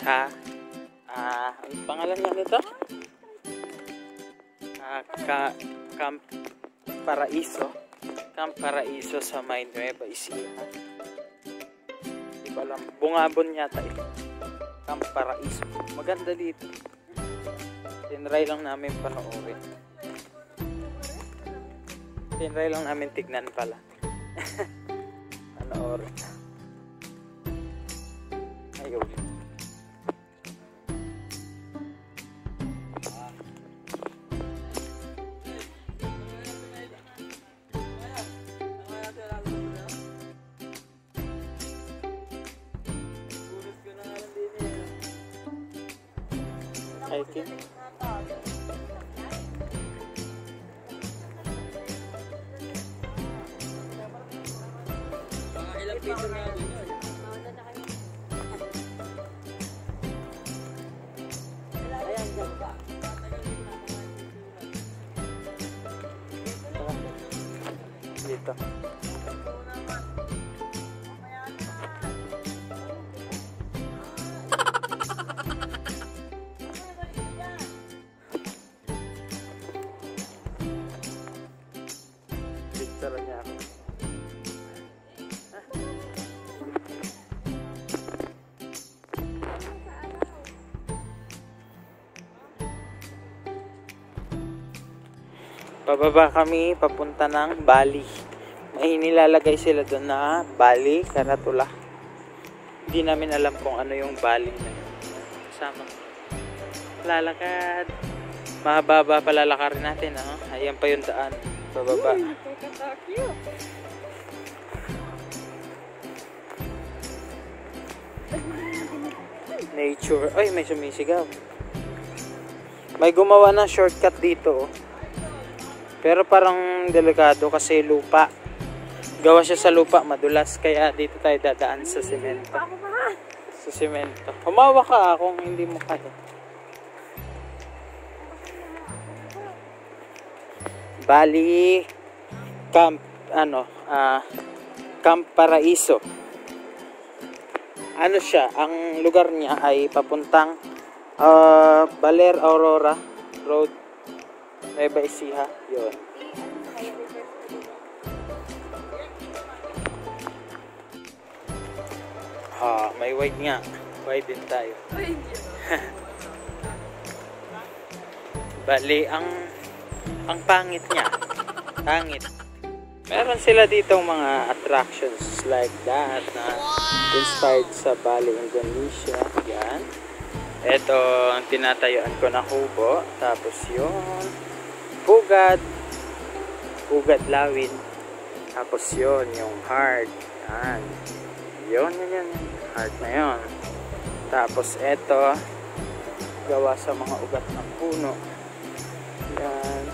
sa ang pangalan niya nito? Camp Paraiso. Camp Paraiso sa may Nueva Ecija. Hindi ko alam. Bungabon yata ito. Camp Paraiso. Maganda dito. Tinry lang namin panoorin. Tinry lang namin tignan pala. Panoorin. Ayun. Hiking. Mga ilang piso na yun. Ayan, ganda. Dito. Picture niya ako. Pababa kami papunta ng Bali. May nilalagay sila doon na Bali, Karatula. Hindi namin alam kung ano yung Bali na yun. Kasama lalakad. Mahaba palalakarin natin, no? Ayan pa yung daan. Pababa. Nature. Ay, may sumisigaw. May gumawa ng shortcut dito, oh. Pero parang delikado kasi lupa. Gawa siya sa lupa, madulas. Kaya dito tayo dadaan sa semento. Sa semento. Humawa ka kung hindi mo kaya. Bali Camp Camp Paraiso. Ano siya? Ang lugar niya ay papuntang Baler Aurora Road, Nueva Ecija. Yun. May wide nga. Wide din tayo. Bali, ang pangit niya. Pangit. Meron sila dito mga attractions like that na inspired sa Bali, Indonesia. Yan. Ito ang tinatayuan ko na kubo. Tapos yun. Pugad lawin. Tapos yun, yung heart. Yan. Yun. Heart na yun. Tapos ito, gawa sa mga ugat ng puno. Yan.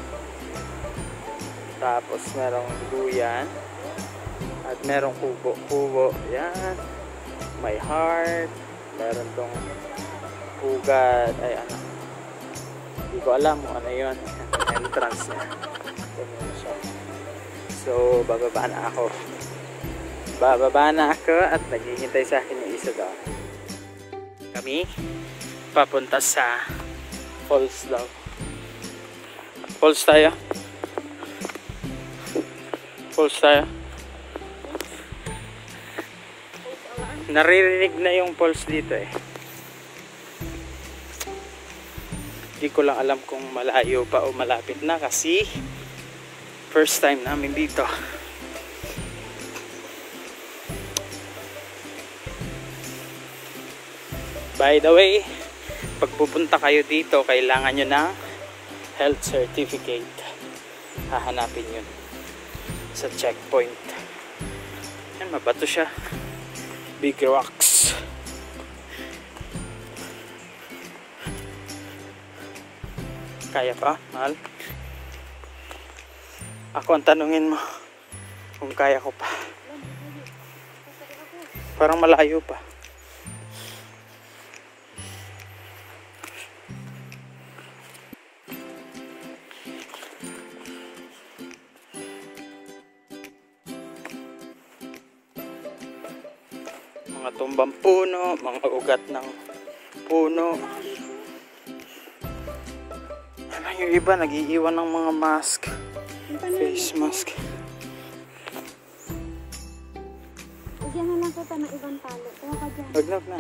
Tapos merong duyan. At merong kubo. Yan. May heart. Meron tong pugad. Ay ano. Hindi ko alam kung ano yun. Entrance niya. Ganyan siya. So, bababa na ako. At naghihintay sa akin yung isa daw. Kami papunta sa falls daw. Falls tayo. Naririnig na yung falls dito eh. Hindi ko lang alam kung malayo pa o malapit na kasi first time namin dito. By the way, pag pupunta kayo dito, kailangan nyo ng health certificate. Hahanapin yun sa checkpoint. Yan, mabato siya. Big rocks. Kaya pa, mahal? Ako ang tanungin mo kung kaya ko pa. Parang malayo pa. Mga tumbang puno, mga ugat ng puno. Ano yung iba, nag-iiwan ng mga mask. Face mask. Lagyan na lang kita ng ibang talo. Kuha ka dyan. Wag na.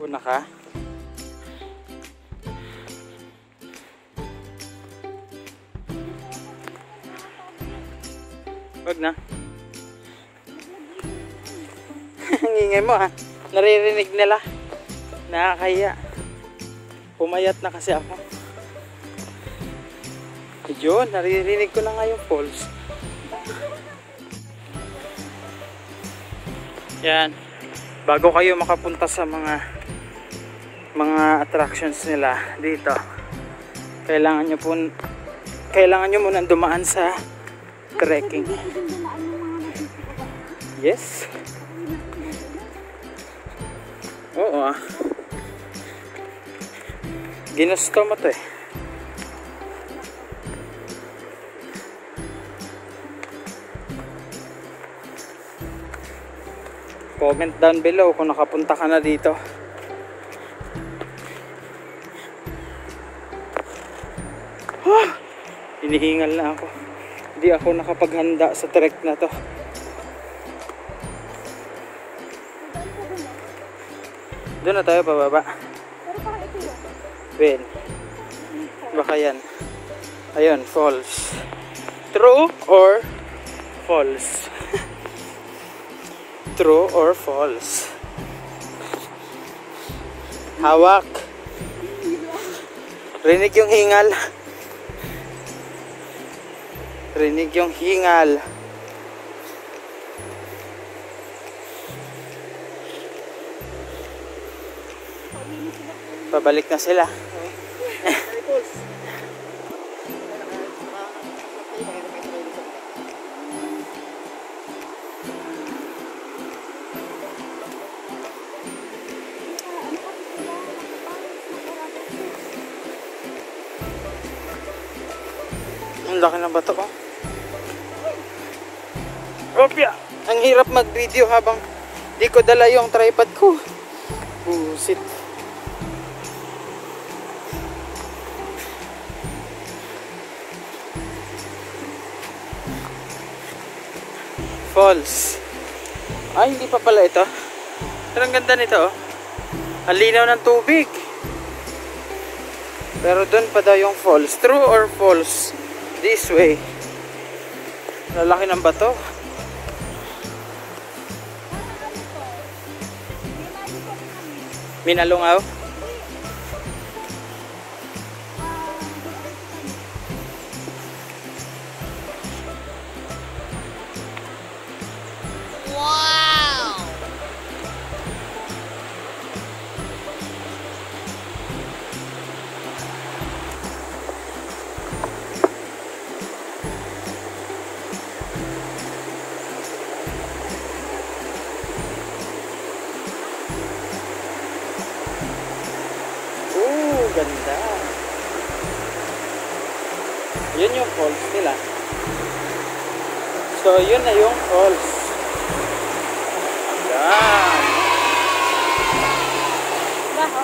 Una ka? Wag na. Ang ingay mo ha. Naririnig nila. Nakakaya. Pumayat na kasi ako. Yun, naririnig ko na nga yung falls. Yan. Bago kayo makapunta sa mga attractions nila dito, kailangan nyo muna dumaan sa trekking. Yes. Oo ah. Ginusto mo to eh. Comment down below kung nakapunta ka na dito. Hinihingal na ako. Hindi ako nakapaghanda sa trek na to. Doon na tayo pababa. Pero parang ito yun. Ben. Baka yan. Ayun, falls. True or false? True or false? Hawak. Rinig yung hingal. Rinig yung hingal. Pabalik na sila. Ang laki ng bato oh. Opya! Ang hirap mag-video habang di ko dala yung tripod ko. Busit. Falls. Ay, hindi pa pala ito. Pero ang ganda nito oh. Ang linaw ng tubig. Pero doon pa daw yung falls. True or false? This way. Lalaki ng bato. Minalungaw? Wow! Ganda. Yun yung falls nila. So, yun na yung falls. Yan. Baho.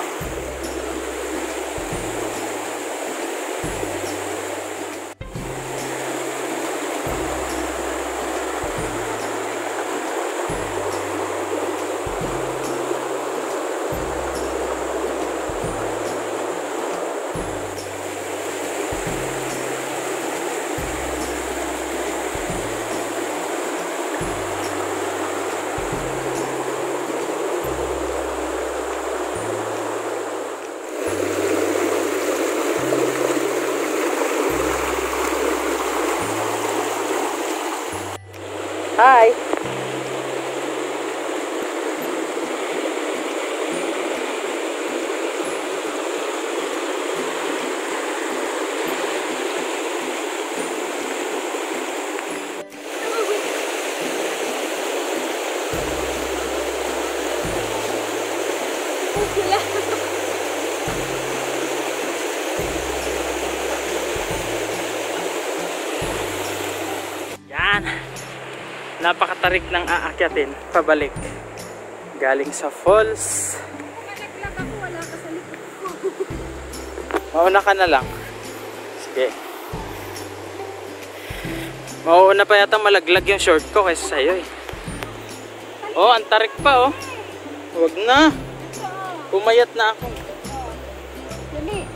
Hi. Napakatarik ng aakyatin pabalik galing sa falls. Nalaglag ako, wala ka sa likod ko. Mauna ka na lang. Sige. Mauuna pa yata malaglag yung short ko kaysa sa'yo eh. Oh, ang tarik pa oh. Huwag na. Pumayat na ako. Dali.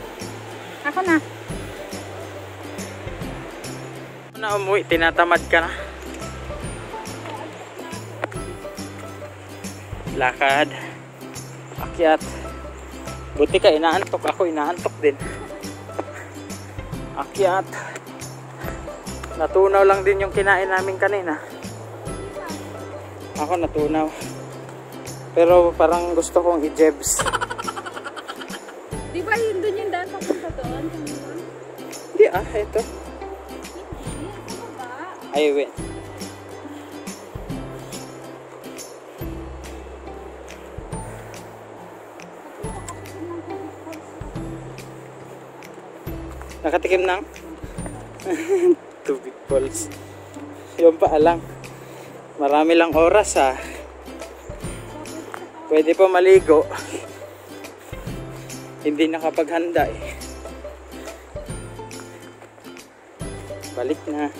Ako na. Ako na umuwi, tinatamad ka na. Lakad. Akyat. Buti ka, inaantok. Ako inaantok din. Akyat. Natunaw lang din yung kinain namin kanina. Ako natunaw. Pero parang gusto kong i-jebs. Di ba yun dun yung daan papunta doon? Hindi ito. Ay, wait. Nakatikim ng tubig falls. Yung pa lang. Marami lang oras ha. Pwede pa maligo. Hindi nakapaghanda eh. Balik na.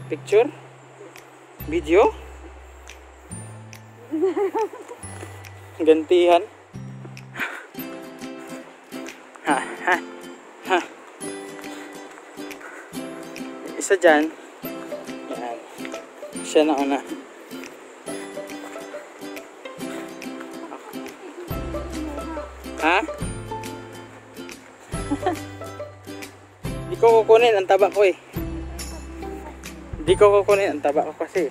Picture? Video? Gantihan? Ha, ha, ha. Isa dyan. Yan. Siya na una. Ha? Hindi ko kukunin ang taba ko eh. Hindi ko kukunin ang taba ko kasi.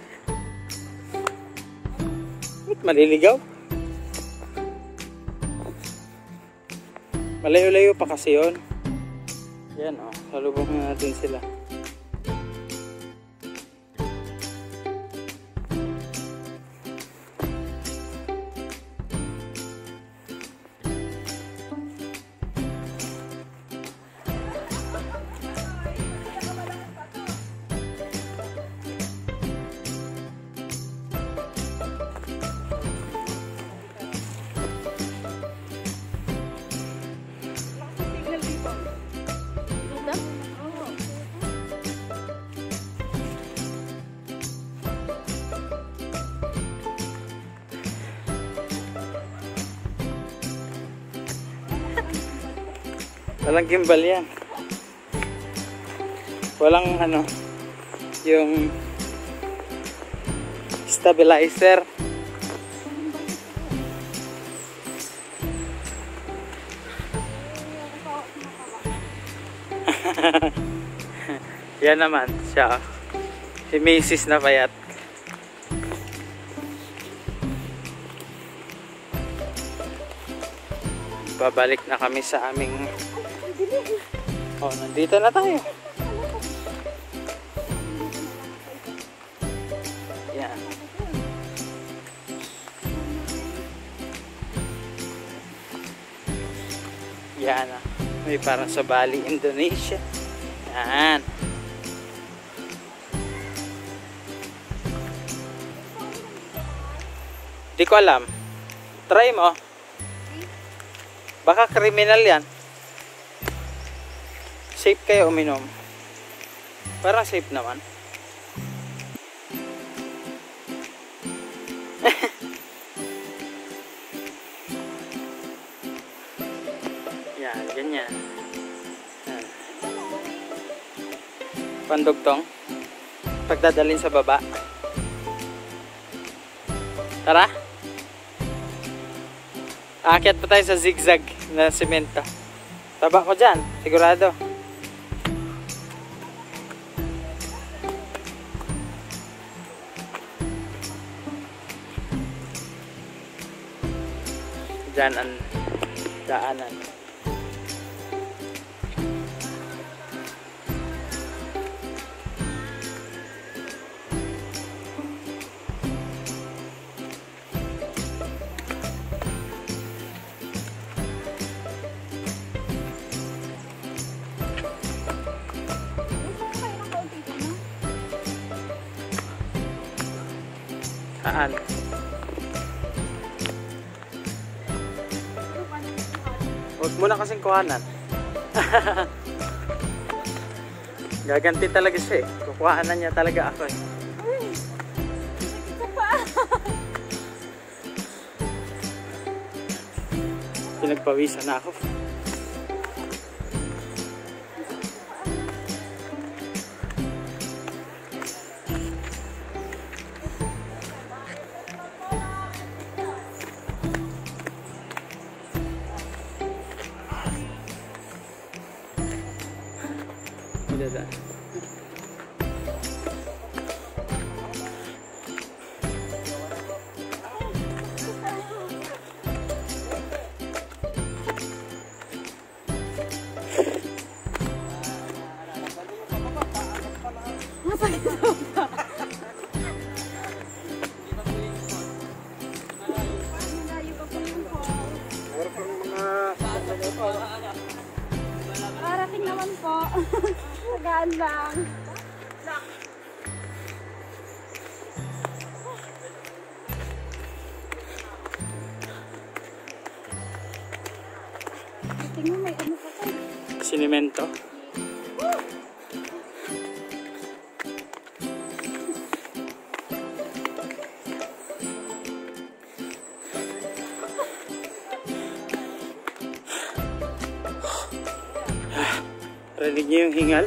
Maliligaw. Malayo-layo pa kasi yun. Yan o, salubong na natin sila. Walang gimbal yan. Walang ano, yung stabilizer. Yan naman siya. Si Macy's na payat. Babalik na kami sa aming... Oh, nandito na tayo. Yan. Yan ah. May parang sa Bali, Indonesia. Yan. Di ko alam. Try mo. Baka criminal yan. Safe kayo uminom. Parang safe naman. Yan, ganyan. Yan. Pandugtong. Pagdadalhin sa baba. Tara. Aakyat pa tayo sa zigzag na semento. Taba ko dyan, sigurado. Dyan ang daanan. Saan? Huwag mo na kasing kuhanan. Gaganti talaga siya eh. Kukuhanan niya talaga ako eh. Pinagpawisan na ako. Dadaan. Parating naman po. Tagaan lang. Tingnan may ano pa tayo. Sinimento. Rinig niyo yung hingal?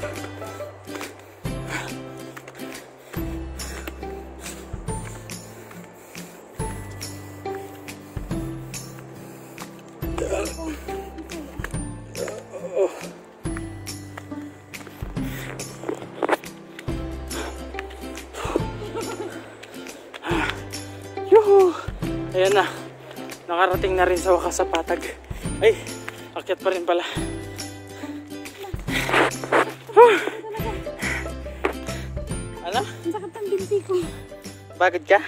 Yuhu! Ayan na. Nakarating na rin sa wakas sa patag. Ay, akyat pa rin pala. Ano? Ang sakit ang binti ko. Bakit ka?